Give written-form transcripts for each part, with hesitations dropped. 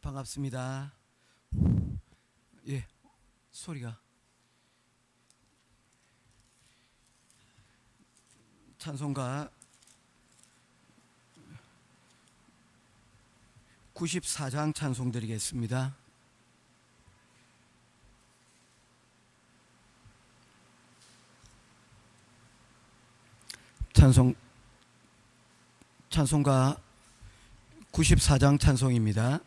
반갑습니다. 예, 소리가 찬송가 94장 찬송 드리겠습니다. 찬송가 94장 찬송입니다.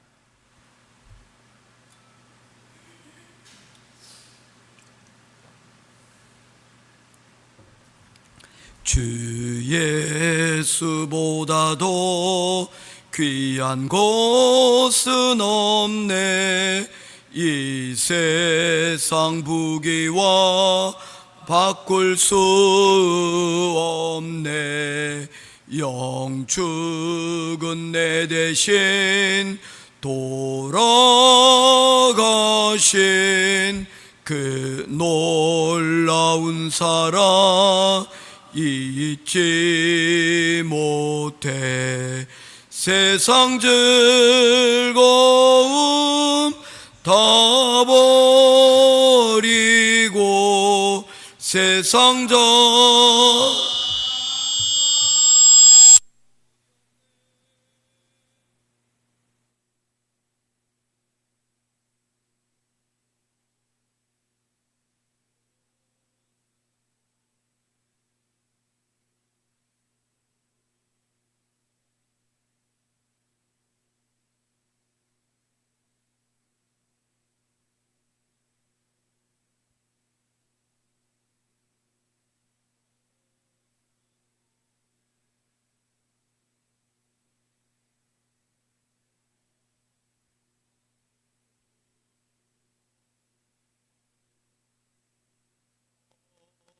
주 예수보다도 귀한 곳은 없네. 이 세상 부귀와 바꿀 수 없네. 영축은 내 대신 돌아가신 그 놀라운 사랑 잊지 못해. 세상 즐거움 다 버리고 세상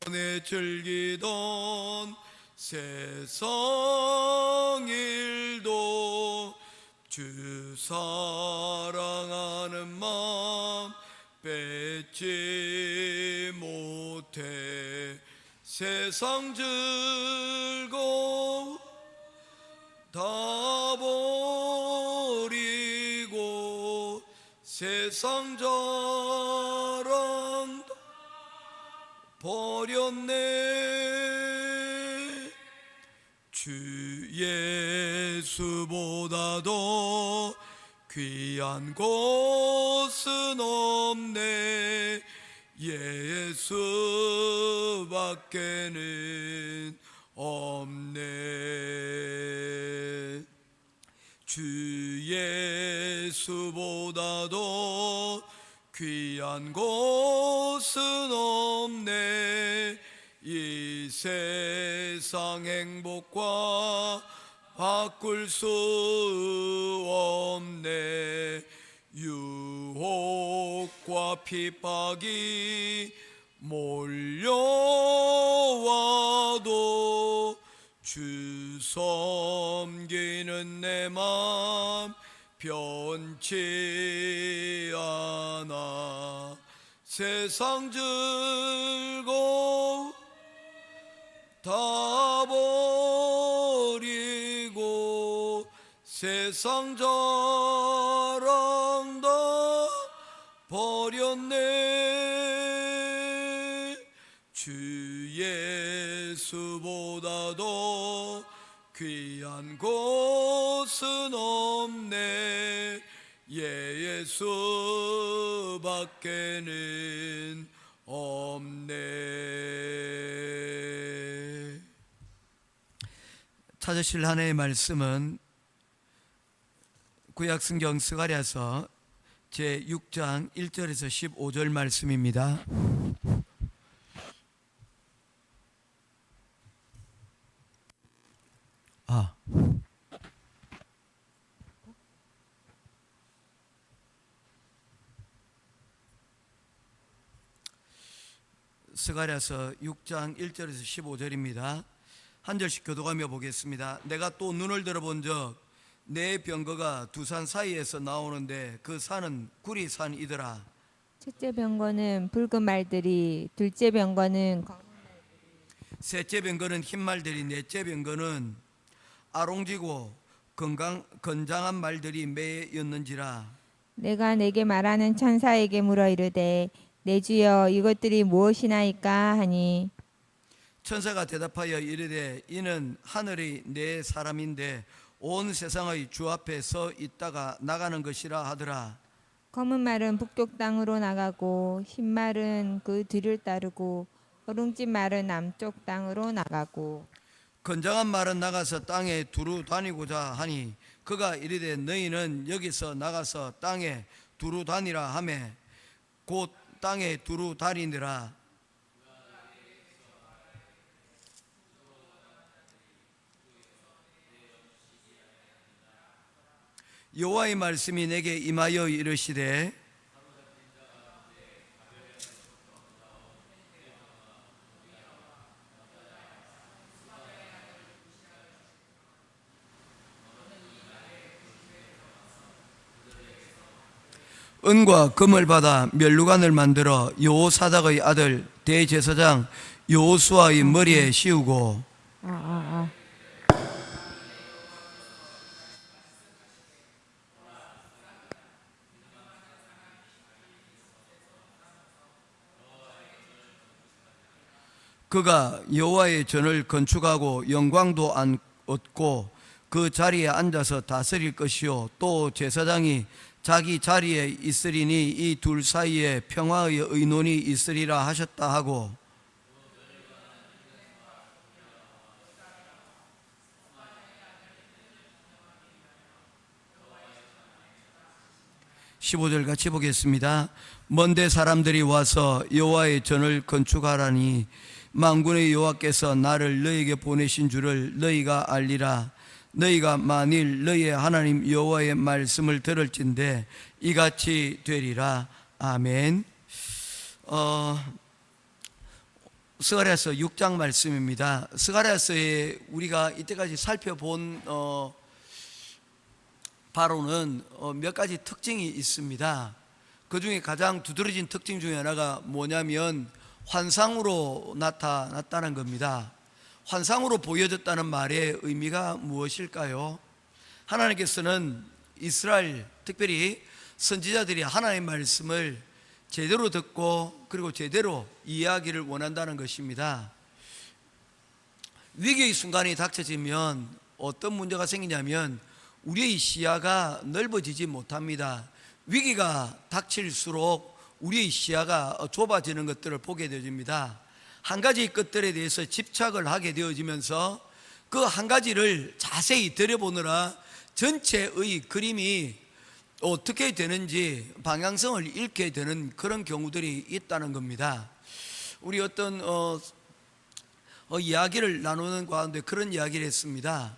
내 즐기던 세상 일도 주 사랑하는 마음 뺏지 못해. 세상 즐거움 다 버리고 세상 자랑 버렸네. 주 예수보다도 귀한 곳은 없네. 예수밖에는 없네. 주 예수보다도 귀한 곳은 없네. 이 세상 행복과 바꿀 수 없네. 유혹과 핍박이 몰려와도 주 섬기는 내 맘 변치 않아. 세상 즐거움 다 버리고 세상 자랑 다 버렸네. 주 예수보다도 귀한 곳은 없네. 예수밖에는 없네. 찾으실 하나님의 말씀은 구약성경 스가랴서 제6장 1절에서 15절 말씀입니다. 스가랴서 6장 1절에서 15절입니다. 한 절씩 교독하며 보겠습니다. 내가 또 눈을 들어본 적 내 병거가 두 산 사이에서 나오는데 그 산은 구리산이더라. 첫째 병거는 붉은 말들이, 둘째 병거는 셋째 병거는 흰 말들이, 넷째 병거는 아롱지고 건장한 말들이 매였는지라. 내가 내게 말하는 천사에게 물어 이르되 내 주여 이것들이 무엇이나이까 하니 천사가 대답하여 이르되 이는 하늘의 내 사람인데 온 세상의 주 앞에 서 있다가 나가는 것이라 하더라. 검은 말은 북쪽 땅으로 나가고 흰 말은 그 뒤를 따르고 어룽진 말은 남쪽 땅으로 나가고 건장한 말은 나가서 땅에 두루 다니고자 하니 그가 이르되 너희는 여기서 나가서 땅에 두루 다니라 하매 곧 땅에 두루 다니니라. 여호와의 말씀이 내게 임하여 이르시되 은과 금을 받아 멸루관을 만들어 여호사닥의 아들 대제사장 여호수아의 머리에 씌우고 그가 여호와의 전을 건축하고 영광도 안 얻고 그 자리에 앉아서 다스릴 것이요 또 제사장이 자기 자리에 있으리니 이 둘 사이에 평화의 의논이 있으리라 하셨다 하고 15절 같이 보겠습니다. 먼데 사람들이 와서 여호와의 전을 건축하라니 만군의 여호와께서 나를 너희에게 보내신 줄을 너희가 알리라. 너희가 만일 너희의 하나님 여호와의 말씀을 들을진대 이같이 되리라. 아멘. 스가랴서 6장 말씀입니다. 스가랴서에 우리가 이때까지 살펴본 바로는 몇 가지 특징이 있습니다. 그 중에 가장 두드러진 특징 중에 하나가 뭐냐면 환상으로 나타났다는 겁니다. 환상으로 보여졌다는 말의 의미가 무엇일까요? 하나님께서는 이스라엘, 특별히 선지자들이 하나님의 말씀을 제대로 듣고 그리고 제대로 이해하기를 원한다는 것입니다. 위기의 순간이 닥쳐지면 어떤 문제가 생기냐면 우리의 시야가 넓어지지 못합니다. 위기가 닥칠수록 우리의 시야가 좁아지는 것들을 보게 되어집니다. 한 가지 것들에 대해서 집착을 하게 되어지면서 그 한 가지를 자세히 들여보느라 전체의 그림이 어떻게 되는지 방향성을 잃게 되는 그런 경우들이 있다는 겁니다. 우리 어떤 이야기를 나누는 가운데 그런 이야기를 했습니다.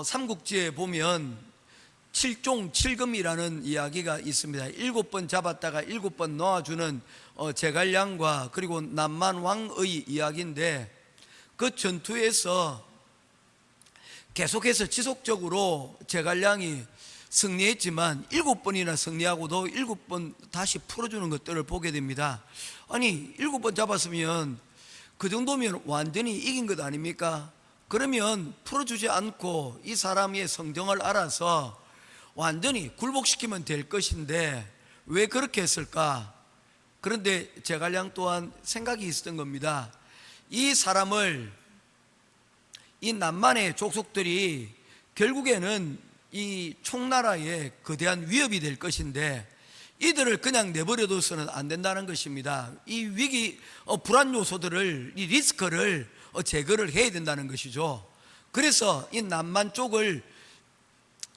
삼국지에 보면 7종 7금이라는 이야기가 있습니다. 7번 잡았다가 7번 놓아주는 제갈량과 그리고 남만왕의 이야기인데 그 전투에서 계속해서 지속적으로 제갈량이 승리했지만 7번이나 승리하고도 7번 다시 풀어주는 것들을 보게 됩니다. 아니 7번 잡았으면 그 정도면 완전히 이긴 것 아닙니까? 그러면 풀어주지 않고 이 사람의 성정을 알아서 완전히 굴복시키면 될 것인데 왜 그렇게 했을까? 그런데 제갈량 또한 생각이 있었던 겁니다. 이 사람을 이 남만의 족속들이 결국에는 이 총나라의 거대한 위협이 될 것인데 이들을 그냥 내버려둬서는 안 된다는 것입니다. 이 위기 불안 요소들을 이 리스크를 제거를 해야 된다는 것이죠. 그래서 이 남만 쪽을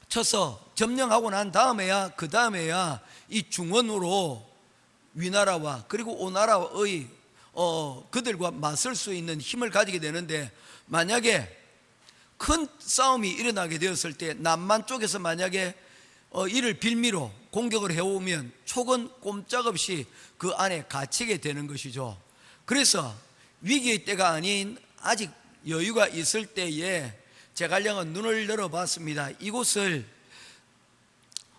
쳐서 점령하고 난 다음에야 그 다음에야 이 중원으로 위나라와 그리고 오나라의 그들과 맞설 수 있는 힘을 가지게 되는데 만약에 큰 싸움이 일어나게 되었을 때 남만 쪽에서 만약에 이를 빌미로 공격을 해오면 촉은 꼼짝없이 그 안에 갇히게 되는 것이죠. 그래서 위기의 때가 아닌 아직 여유가 있을 때에 제갈량은 눈을 열어봤습니다. 이곳을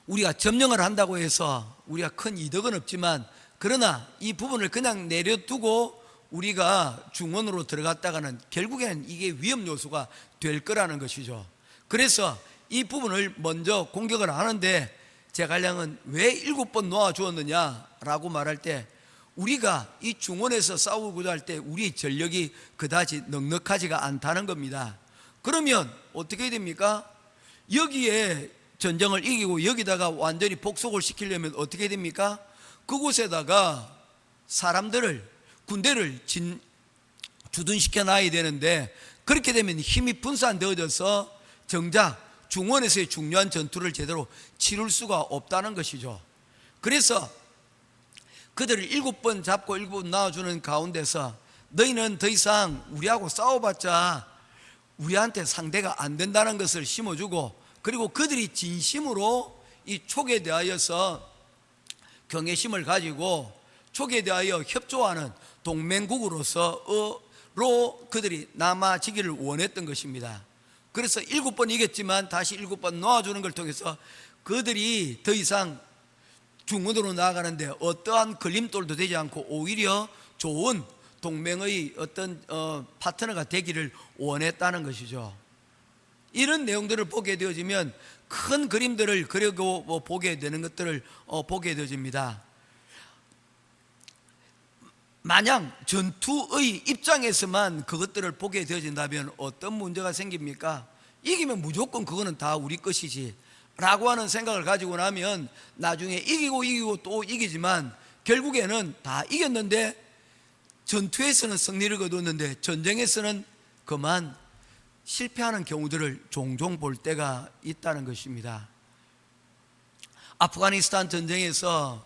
우리가 점령을 한다고 해서 우리가 큰 이득은 없지만 그러나 이 부분을 그냥 내려두고 우리가 중원으로 들어갔다가는 결국에는 이게 위험 요소가 될 거라는 것이죠. 그래서 이 부분을 먼저 공격을 하는데 제갈량은 왜 7번 놓아주었느냐라고 말할 때, 우리가 이 중원에서 싸우고자 할 때 우리의 전력이 그다지 넉넉하지가 않다는 겁니다. 그러면 어떻게 됩니까? 여기에 전쟁을 이기고 여기다가 완전히 복속을 시키려면 어떻게 됩니까? 그곳에다가 사람들을, 군대를 주둔시켜 놔야 되는데, 그렇게 되면 힘이 분산되어져서 정작 중원에서의 중요한 전투를 제대로 치룰 수가 없다는 것이죠. 그래서 그들을 7번 잡고 7번 낳아주는 가운데서, 너희는 더 이상 우리하고 싸워봤자 우리한테 상대가 안 된다는 것을 심어주고, 그리고 그들이 진심으로 이 촉에 대하여서 경외심을 가지고 촉에 대하여 협조하는 동맹국으로서 그들이 남아지기를 원했던 것입니다. 그래서 7번 이겼지만 다시 7번 놓아주는 걸 통해서 그들이 더 이상 중원으로 나아가는데 어떠한 걸림돌도 되지 않고 오히려 좋은 동맹의 어떤 파트너가 되기를 원했다는 것이죠. 이런 내용들을 보게 되어지면 큰 그림들을 그리고 보게 되는 것들을 보게 되어집니다. 만약 전투의 입장에서만 그것들을 보게 되어진다면 어떤 문제가 생깁니까? 이기면 무조건 그거는 다 우리 것이지 라고 하는 생각을 가지고 나면 나중에 이기고 또 이기지만 결국에는 다 이겼는데, 전투에서는 승리를 거뒀는데 전쟁에서는 그만 실패하는 경우들을 종종 볼 때가 있다는 것입니다. 아프가니스탄 전쟁에서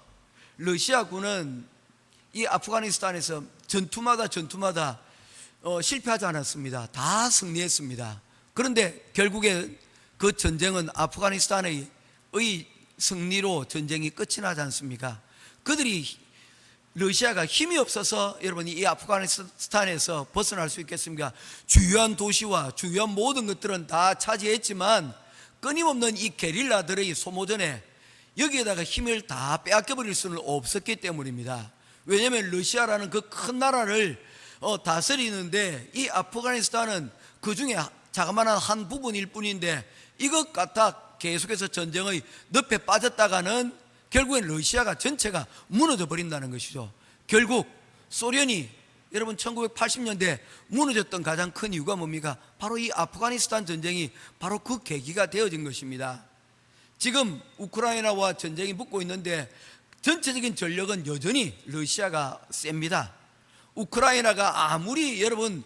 러시아군은 이 아프가니스탄에서 전투마다 실패하지 않았습니다. 다 승리했습니다. 그런데 결국에 그 전쟁은 아프가니스탄의 승리로 전쟁이 끝이 나지 않습니까? 러시아가 힘이 없어서 여러분이 이 아프가니스탄에서 벗어날 수 있겠습니까? 주요한 도시와 주요한 모든 것들은 다 차지했지만 끊임없는 이 게릴라들의 소모전에 여기에다가 힘을 다 빼앗겨버릴 수는 없었기 때문입니다. 왜냐하면 러시아라는 그 큰 나라를 다스리는데 이 아프가니스탄은 그 중에 자그마한 한 부분일 뿐인데, 이것 갖다 계속해서 전쟁의 늪에 빠졌다가는 결국엔 러시아가 전체가 무너져 버린다는 것이죠. 결국 소련이 여러분 1980년대 무너졌던 가장 큰 이유가 뭡니까? 바로 이 아프가니스탄 전쟁이 바로 그 계기가 되어진 것입니다. 지금 우크라이나와 전쟁이 붙고 있는데 전체적인 전력은 여전히 러시아가 셉니다. 우크라이나가 아무리 여러분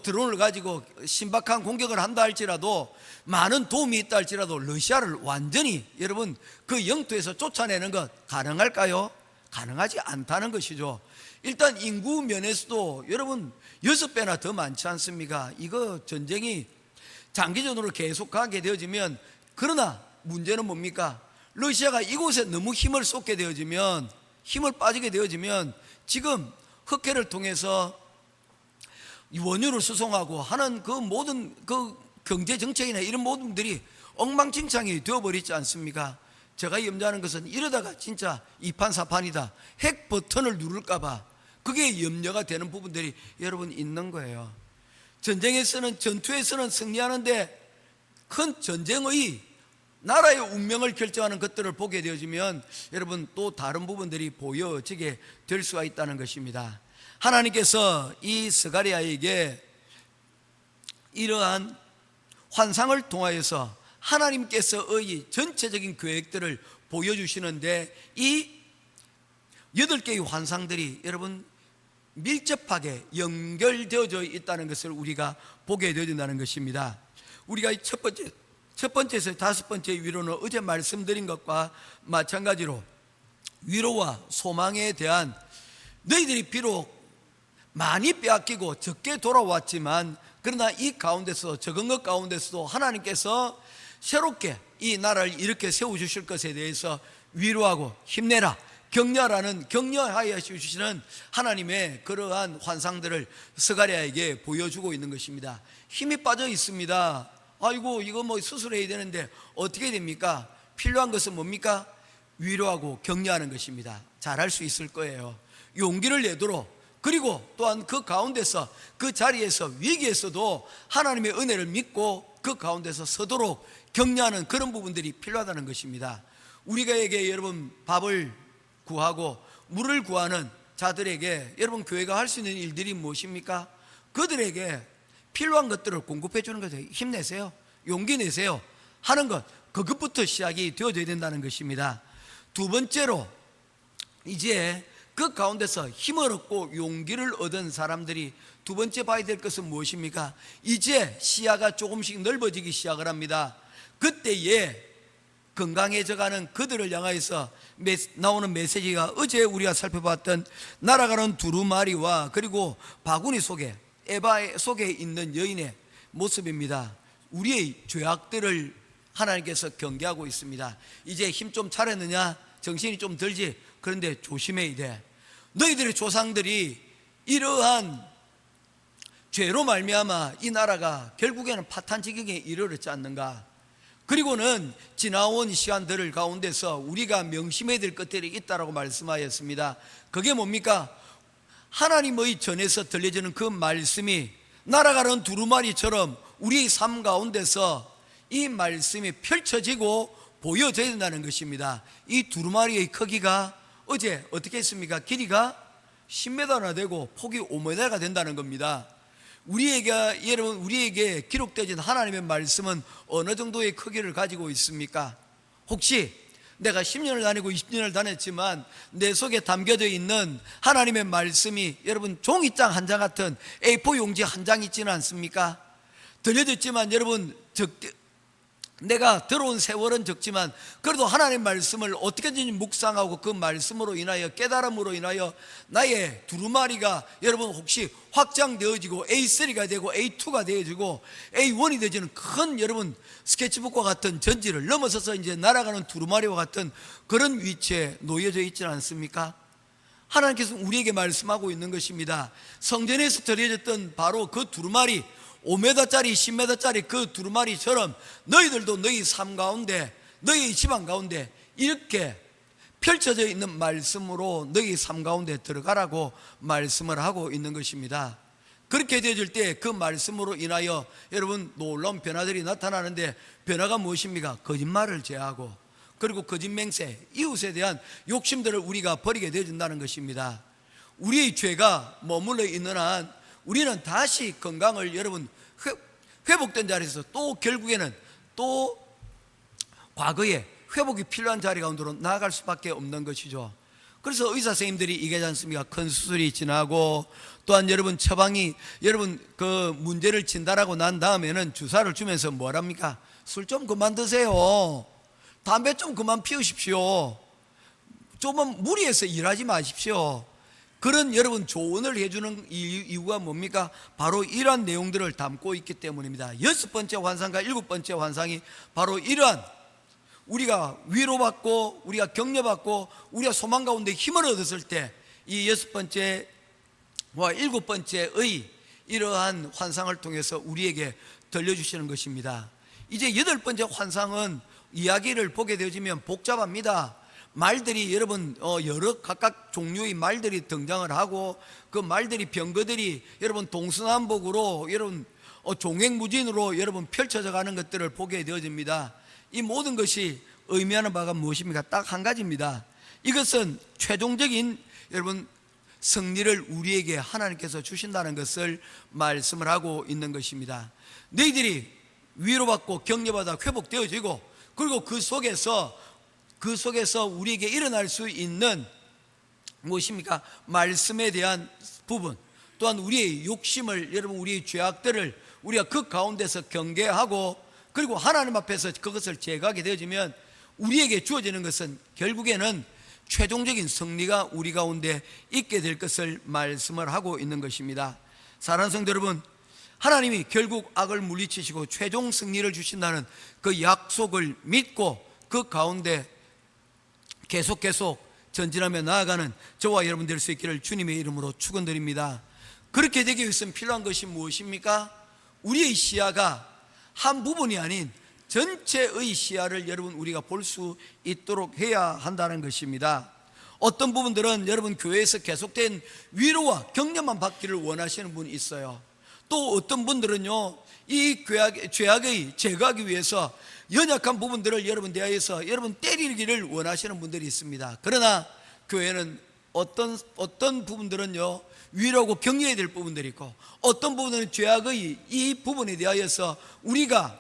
드론을 가지고 신박한 공격을 한다 할지라도, 많은 도움이 있다 할지라도 러시아를 완전히 여러분 그 영토에서 쫓아내는 것 가능할까요? 가능하지 않다는 것이죠. 일단 인구 면에서도 여러분 6배나 더 많지 않습니까? 이거 전쟁이 장기전으로 계속 가게 되어지면, 그러나 문제는 뭡니까? 러시아가 이곳에 너무 힘을 쏟게 되어지면, 힘을 빠지게 되어지면 지금 흑해를 통해서 원유를 수송하고 하는 그 모든 그 경제 정책이나 이런 모든 분들이 엉망진창이 되어버리지 않습니까? 제가 염려하는 것은 이러다가 진짜 이판사판이다, 핵 버튼을 누를까봐 그게 염려가 되는 부분들이 여러분 있는 거예요. 전투에서는 승리하는데 큰 전쟁의 나라의 운명을 결정하는 것들을 보게 되어지면 여러분 또 다른 부분들이 보여지게 될 수가 있다는 것입니다. 하나님께서 이 스가랴에게 이러한 환상을 통하여서 하나님께서의 전체적인 계획들을 보여주시는데, 이 8개의 환상들이 여러분 밀접하게 연결되어져 있다는 것을 우리가 보게 되어진다는 것입니다. 우리가 첫 번째에서 5번째 위로는 어제 말씀드린 것과 마찬가지로 위로와 소망에 대한, 너희들이 비록 많이 빼앗기고 적게 돌아왔지만 그러나 이 가운데서, 적은 것 가운데서도 하나님께서 새롭게 이 나라를 이렇게 세워주실 것에 대해서 위로하고 힘내라, 격려하여 주시는 하나님의 그러한 환상들을 스가랴에게 보여주고 있는 것입니다. 힘이 빠져 있습니다. 아이고 이거 뭐 수술해야 되는데 어떻게 됩니까? 필요한 것은 뭡니까? 위로하고 격려하는 것입니다. 잘할 수 있을 거예요. 용기를 내도록, 그리고 또한 그 가운데서, 그 자리에서, 위기에서도 하나님의 은혜를 믿고 그 가운데서 서도록 격려하는 그런 부분들이 필요하다는 것입니다. 우리가에게 여러분 밥을 구하고 물을 구하는 자들에게 여러분 교회가 할 수 있는 일들이 무엇입니까? 그들에게 필요한 것들을 공급해 주는 것에 힘내세요, 용기 내세요 하는 것, 그것부터 시작이 되어져야 된다는 것입니다. 두 번째로, 이제 그 가운데서 힘을 얻고 용기를 얻은 사람들이 두 번째 봐야 될 것은 무엇입니까? 이제 시야가 조금씩 넓어지기 시작을 합니다. 그때에 건강해져가는 그들을 향하여서 나오는 메시지가 어제 우리가 살펴봤던 날아가는 두루마리와 그리고 바구니 속에, 에바 속에 있는 여인의 모습입니다. 우리의 죄악들을 하나님께서 경계하고 있습니다. 이제 힘 좀 차렸느냐? 정신이 좀 들지? 그런데 조심해야 돼. 너희들의 조상들이 이러한 죄로 말미암아 이 나라가 결국에는 파탄 지경에 이르렀지 않는가? 그리고는 지나온 시간들을 가운데서 우리가 명심해야 될 것들이 있다라고 말씀하였습니다. 그게 뭡니까? 하나님의 전에서 들려지는 그 말씀이 날아가는 두루마리처럼 우리의 삶 가운데서 이 말씀이 펼쳐지고 보여져야 된다는 것입니다. 이 두루마리의 크기가 어제 어떻게 했습니까? 길이가 10m나 되고 폭이 5m가 된다는 겁니다. 우리에게 기록되어진 하나님의 말씀은 어느 정도의 크기를 가지고 있습니까? 혹시 내가 10년을 다니고 20년을 다녔지만 내 속에 담겨져 있는 하나님의 말씀이 여러분 종이장 한 장 같은 A4 용지 한 장 있지는 않습니까? 들려졌지만 여러분 내가 들어온 세월은 적지만 그래도 하나님의 말씀을 어떻게든지 묵상하고 그 말씀으로 인하여 깨달음으로 인하여 나의 두루마리가 여러분 혹시 확장되어지고 A3가 되고 A2가 되어지고 A1이 되어지는 큰 여러분 스케치북과 같은 전지를 넘어서서 이제 날아가는 두루마리와 같은 그런 위치에 놓여져 있지는 않습니까? 하나님께서 우리에게 말씀하고 있는 것입니다. 성전에서 드려졌던 바로 그 두루마리 5m짜리 10m짜리 그 두루마리처럼 너희들도 너희 삶 가운데 너희 집안 가운데 이렇게 펼쳐져 있는 말씀으로 너희 삶 가운데 들어가라고 말씀을 하고 있는 것입니다. 그렇게 되어질 때 그 말씀으로 인하여 여러분 놀라운 변화들이 나타나는데, 변화가 무엇입니까? 거짓말을 제하고 그리고 거짓 맹세, 이웃에 대한 욕심들을 우리가 버리게 되어진다는 것입니다. 우리의 죄가 머물러 있는 한 우리는 다시 건강을 여러분 회복된 자리에서 또 결국에는 또 과거에 회복이 필요한 자리 가운데로 나아갈 수밖에 없는 것이죠. 그래서 의사 선생님들이 얘기하지 않습니까? 큰 수술이 지나고 또한 여러분 처방이 여러분 그 문제를 진단하고 난 다음에는 주사를 주면서 뭐랍니까? 술 좀 그만 드세요, 담배 좀 그만 피우십시오, 조금 무리해서 일하지 마십시오. 그런 여러분 조언을 해주는 이유가 뭡니까? 바로 이러한 내용들을 담고 있기 때문입니다. 6번째 환상과 7번째 환상이 바로 이러한 우리가 위로받고 우리가 격려받고 우리가 소망 가운데 힘을 얻었을 때 이 6번째와 7번째의 이러한 환상을 통해서 우리에게 들려주시는 것입니다. 이제 8번째 환상은 이야기를 보게 되어지면 복잡합니다. 말들이 여러분 여러 각각 종류의 말들이 등장을 하고 그 말들이 병거들이 여러분 동서남북으로 여러분 종횡무진으로 여러분 펼쳐져 가는 것들을 보게 되어집니다. 이 모든 것이 의미하는 바가 무엇입니까? 딱 한 가지입니다. 이것은 최종적인 여러분 승리를 우리에게 하나님께서 주신다는 것을 말씀을 하고 있는 것입니다. 너희들이 위로받고 격려받아 회복되어지고 그리고 그 속에서 우리에게 일어날 수 있는 무엇입니까? 말씀에 대한 부분, 또한 우리의 욕심을 여러분 우리의 죄악들을 우리가 그 가운데서 경계하고 그리고 하나님 앞에서 그것을 제거하게 되어지면 우리에게 주어지는 것은 결국에는 최종적인 승리가 우리 가운데 있게 될 것을 말씀을 하고 있는 것입니다. 사랑하는 성도 여러분, 하나님이 결국 악을 물리치시고 최종 승리를 주신다는 그 약속을 믿고 그 가운데 계속 전진하며 나아가는 저와 여러분 될 수 있기를 주님의 이름으로 축원드립니다. 그렇게 되기 위해서는 필요한 것이 무엇입니까? 우리의 시야가 한 부분이 아닌 전체의 시야를 여러분 우리가 볼 수 있도록 해야 한다는 것입니다. 어떤 부분들은 여러분 교회에서 계속된 위로와 격려만 받기를 원하시는 분이 있어요. 또 어떤 분들은요, 이 죄악의 제거하기 위해서 연약한 부분들을 여러분 대하여서 여러분 때리기를 원하시는 분들이 있습니다. 그러나 교회는 어떤 부분들은요, 위로하고 격려해야 될 부분들이 있고, 어떤 부분은 죄악의 이 부분에 대하여서 우리가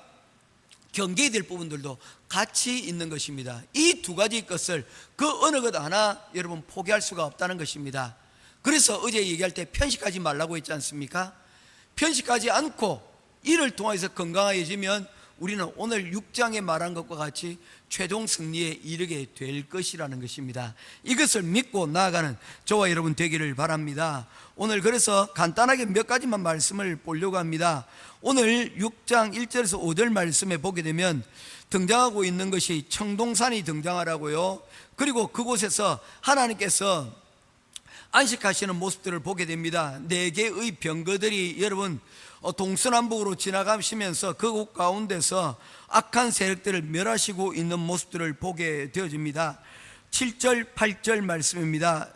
경계해야 될 부분들도 같이 있는 것입니다. 이 두 가지 것을 그 어느 것 하나 여러분 포기할 수가 없다는 것입니다. 그래서 어제 얘기할 때 편식하지 말라고 했지 않습니까? 편식하지 않고 이를 통해서 건강해지면 우리는 오늘 6장에 말한 것과 같이 최종 승리에 이르게 될 것이라는 것입니다. 이것을 믿고 나아가는 저와 여러분 되기를 바랍니다. 오늘 그래서 간단하게 몇 가지만 말씀을 보려고 합니다. 오늘 6장 1절에서 5절 말씀에 보게 되면 등장하고 있는 것이 청동산이 등장하라고요. 그리고 그곳에서 하나님께서 안식하시는 모습들을 보게 됩니다. 4개의 병거들이 여러분 동서남북으로 지나가시면서 그곳 가운데서 악한 세력들을 멸하시고 있는 모습들을 보게 되어집니다. 7절 8절 말씀입니다.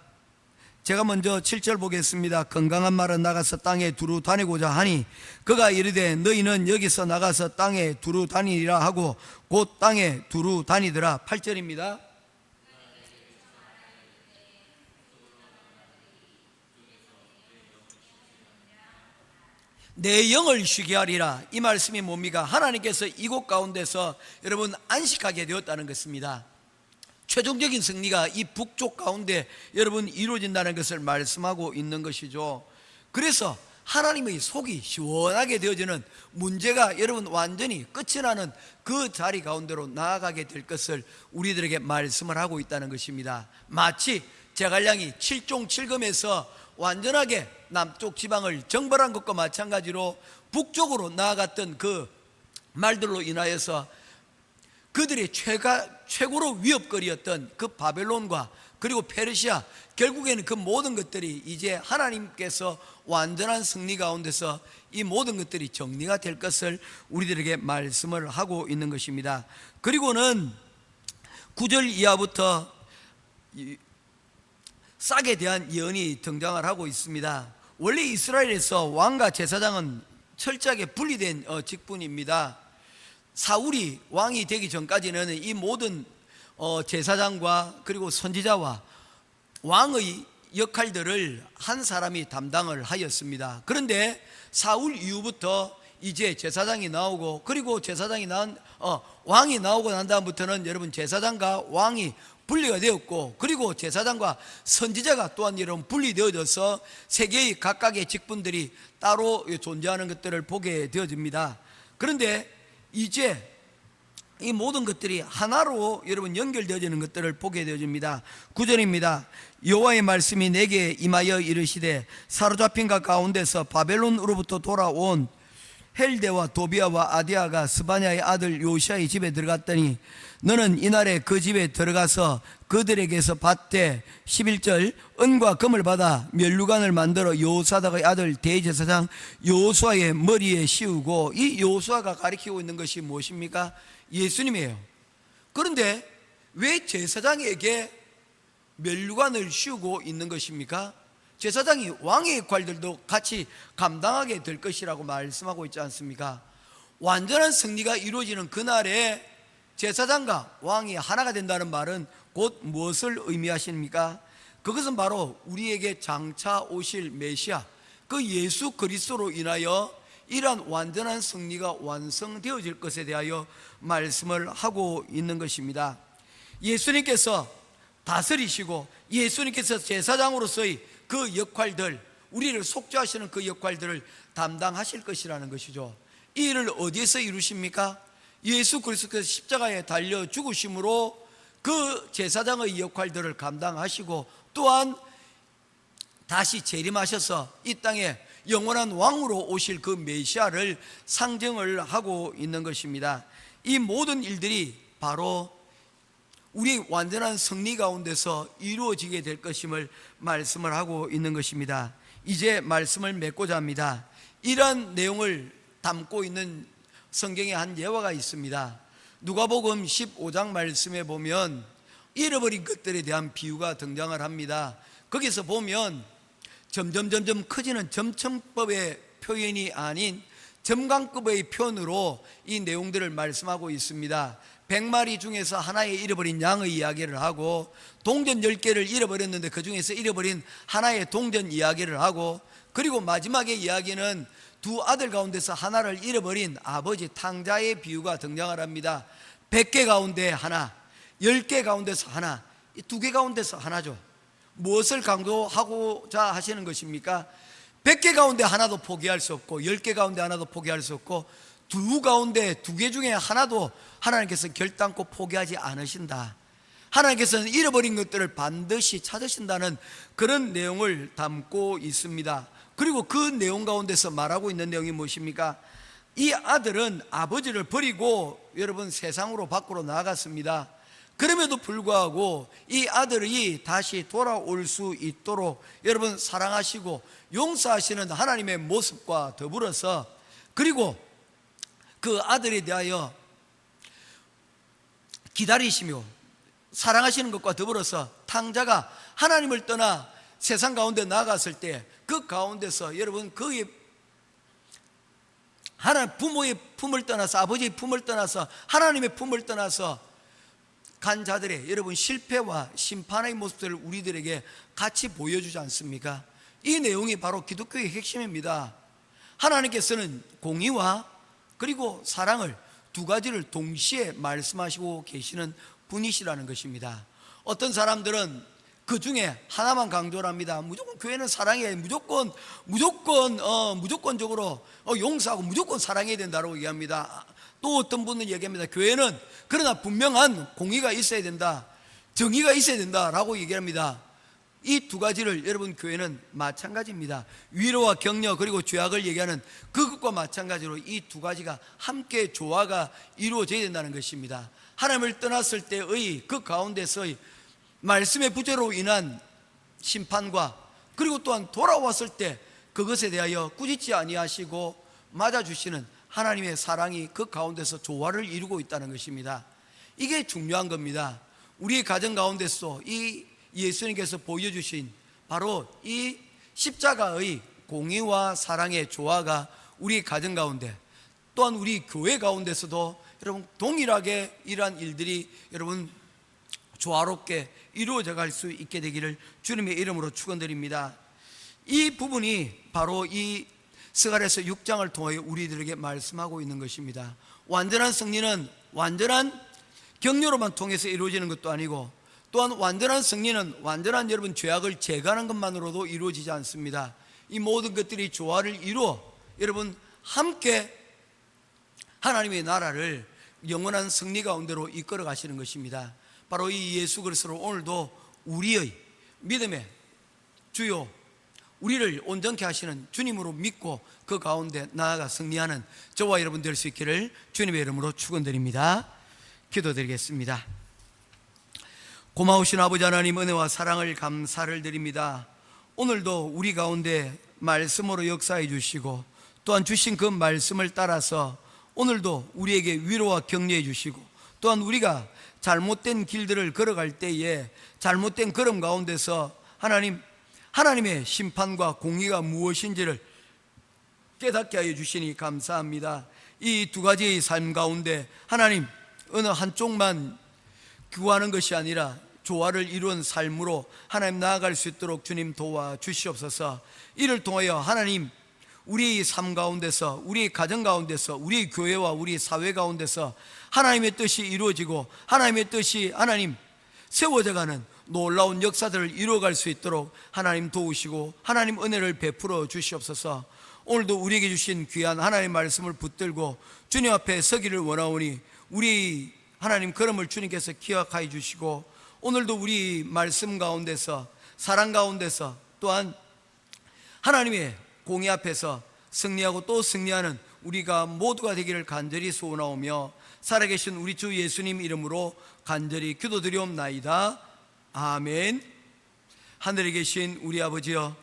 제가 먼저 7절 보겠습니다. 건강한 말은 나가서 땅에 두루 다니고자 하니 그가 이르되 너희는 여기서 나가서 땅에 두루 다니리라 하고 곧 땅에 두루 다니더라. 8절입니다. 내 영을 쉬게 하리라. 이 말씀이 뭡니까? 하나님께서 이곳 가운데서 여러분 안식하게 되었다는 것입니다. 최종적인 승리가 이 북쪽 가운데 여러분 이루어진다는 것을 말씀하고 있는 것이죠. 그래서 하나님의 속이 시원하게 되어지는, 문제가 여러분 완전히 끝이 나는 그 자리 가운데로 나아가게 될 것을 우리들에게 말씀을 하고 있다는 것입니다. 마치 제갈량이 7종 7금에서 완전하게 남쪽 지방을 정벌한 것과 마찬가지로 북쪽으로 나아갔던 그 말들로 인하여서 그들의 최고로 위협거리였던 그 바벨론과 그리고 페르시아, 결국에는 그 모든 것들이 이제 하나님께서 완전한 승리 가운데서 이 모든 것들이 정리가 될 것을 우리들에게 말씀을 하고 있는 것입니다. 그리고는 9절 이하부터 싹에 대한 예언이 등장을 하고 있습니다. 원래 이스라엘에서 왕과 제사장은 철저하게 분리된 직분입니다. 사울이 왕이 되기 전까지는 이 모든 제사장과 그리고 선지자와 왕의 역할들을 한 사람이 담당을 하였습니다. 그런데 사울 이후부터 이제 제사장이 나오고, 그리고 왕이 나오고 난 다음부터는 여러분 제사장과 왕이 분리가 되었고, 그리고 제사장과 선지자가 또한 여러분 분리되어져서 세 개의 각각의 직분들이 따로 존재하는 것들을 보게 되어집니다. 그런데 이제 이 모든 것들이 하나로 여러분 연결되어지는 것들을 보게 되어집니다. 9절입니다. 여호와의 말씀이 내게 임하여 이르시되 사로잡힌 가 가운데서 바벨론으로부터 돌아온 헬데와 도비아와 아디아가 스바냐의 아들 요시아의 집에 들어갔더니 너는 이날에 그 집에 들어가서 그들에게서 받되 11절 은과 금을 받아 면류관을 만들어 여호사닥의 아들 대제사장 여호수아의 머리에 씌우고, 이 여호수아가 가리키고 있는 것이 무엇입니까? 예수님이에요. 그런데 왜 제사장에게 면류관을 씌우고 있는 것입니까? 제사장이 왕의 역할들도 같이 감당하게 될 것이라고 말씀하고 있지 않습니까? 완전한 승리가 이루어지는 그날에 제사장과 왕이 하나가 된다는 말은 곧 무엇을 의미하십니까? 그것은 바로 우리에게 장차 오실 메시아, 그 예수 그리스도로 인하여 이러한 완전한 승리가 완성되어질 것에 대하여 말씀을 하고 있는 것입니다. 예수님께서 다스리시고 예수님께서 제사장으로서의 그 역할들, 우리를 속죄하시는 그 역할들을 담당하실 것이라는 것이죠. 이 일을 어디에서 이루십니까? 예수 그리스도께서 십자가에 달려 죽으심으로 그 제사장의 역할들을 감당하시고, 또한 다시 재림하셔서 이 땅에 영원한 왕으로 오실 그 메시아를 상정을 하고 있는 것입니다. 이 모든 일들이 바로 우리 완전한 승리 가운데서 이루어지게 될 것임을 말씀을 하고 있는 것입니다. 이제 말씀을 맺고자 합니다. 이러한 내용을 담고 있는 성경에 한 예화가 있습니다. 누가복음 15장 말씀에 보면 잃어버린 것들에 대한 비유가 등장을 합니다. 거기서 보면 점점 커지는 점천법에 표현이 아닌 점강급의 표현으로 이 내용들을 말씀하고 있습니다. 100마리 중에서 하나의 잃어버린 양의 이야기를 하고, 동전 10개를 잃어버렸는데 그 중에서 잃어버린 하나의 동전 이야기를 하고, 그리고 마지막의 이야기는 두 아들 가운데서 하나를 잃어버린 아버지 탕자의 비유가 등장을 합니다. 100개 가운데 하나, 10개 가운데서 하나, 이 2개 가운데서 하나죠. 무엇을 강조하고자 하시는 것입니까? 100개 가운데 하나도 포기할 수 없고 10개 가운데 하나도 포기할 수 없고 두 가운데 2개 중에 하나도 하나님께서 결단코 포기하지 않으신다. 하나님께서는 잃어버린 것들을 반드시 찾으신다는 그런 내용을 담고 있습니다. 그리고 그 내용 가운데서 말하고 있는 내용이 무엇입니까? 이 아들은 아버지를 버리고 여러분 세상으로 밖으로 나갔습니다. 그럼에도 불구하고 이 아들이 다시 돌아올 수 있도록 여러분 사랑하시고 용서하시는 하나님의 모습과 더불어서, 그리고 그 아들에 대하여 기다리시며 사랑하시는 것과 더불어서 탕자가 하나님을 떠나 세상 가운데 나갔을 때 그 가운데서 여러분 그의 하나님 부모의 품을 떠나서, 아버지의 품을 떠나서 하나님의 품을 떠나서 간 자들의 여러분 실패와 심판의 모습들을 우리들에게 같이 보여주지 않습니까? 이 내용이 바로 기독교의 핵심입니다. 하나님께서는 공의와 그리고 사랑을 두 가지를 동시에 말씀하시고 계시는 분이시라는 것입니다. 어떤 사람들은 그 중에 하나만 강조를 합니다. 무조건 교회는 사랑해, 무조건적으로 용서하고 무조건 사랑해야 된다고 얘기합니다. 또 어떤 분은 얘기합니다. 교회는 그러나 분명한 공의가 있어야 된다, 정의가 있어야 된다라고 얘기합니다. 이 두 가지를 여러분 교회는 마찬가지입니다. 위로와 격려 그리고 죄악을 얘기하는 그것과 마찬가지로 이 두 가지가 함께 조화가 이루어져야 된다는 것입니다. 하나님을 떠났을 때의 그 가운데서의 말씀의 부재로 인한 심판과 그리고 또한 돌아왔을 때 그것에 대하여 꾸짖지 아니하시고 맞아주시는 하나님의 사랑이 그 가운데서 조화를 이루고 있다는 것입니다. 이게 중요한 겁니다. 우리의 가정 가운데서 이 예수님께서 보여주신 바로 이 십자가의 공의와 사랑의 조화가 우리 가정 가운데 또한 우리 교회 가운데서도 여러분 동일하게 이러한 일들이 여러분 조화롭게 이루어져 갈 수 있게 되기를 주님의 이름으로 축원드립니다. 이 부분이 바로 이 스가랴서 6장을 통하여 우리들에게 말씀하고 있는 것입니다. 완전한 승리는 완전한 격려로만 통해서 이루어지는 것도 아니고, 또한 완전한 승리는 완전한 여러분 죄악을 제거하는 것만으로도 이루어지지 않습니다. 이 모든 것들이 조화를 이루어 여러분 함께 하나님의 나라를 영원한 승리 가운데로 이끌어 가시는 것입니다. 바로 이 예수 그리스도로 오늘도 우리의 믿음의 주요, 우리를 온전케 하시는 주님으로 믿고 그 가운데 나아가 승리하는 저와 여러분 될 수 있기를 주님의 이름으로 축원드립니다. 기도드리겠습니다. 고마우신 아버지 하나님, 은혜와 사랑을 감사를 드립니다. 오늘도 우리 가운데 말씀으로 역사해 주시고 또한 주신 그 말씀을 따라서 오늘도 우리에게 위로와 격려해 주시고, 또한 우리가 잘못된 길들을 걸어갈 때에 잘못된 걸음 가운데서 하나님의 심판과 공의가 무엇인지를 깨닫게 하여 주시니 감사합니다. 이 두 가지의 삶 가운데 하나님 어느 한쪽만 구하는 것이 아니라 조화를 이룬 삶으로 하나님 나아갈 수 있도록 주님 도와 주시옵소서. 이를 통하여 하나님 우리 삶 가운데서, 우리 가정 가운데서, 우리 교회와 우리 사회 가운데서 하나님의 뜻이 이루어지고 하나님의 뜻이 하나님 세워져가는 놀라운 역사들을 이루어갈 수 있도록 하나님 도우시고 하나님 은혜를 베풀어 주시옵소서. 오늘도 우리에게 주신 귀한 하나님의 말씀을 붙들고 주님 앞에 서기를 원하오니 우리 하나님 걸음을 주님께서 기억하여 주시고, 오늘도 우리 말씀 가운데서 사랑 가운데서 또한 하나님의 공의 앞에서 승리하고 또 승리하는 우리가 모두가 되기를 간절히 소원하오며 살아계신 우리 주 예수님 이름으로 간절히 기도드리옵나이다. 아멘. 하늘에 계신 우리 아버지여,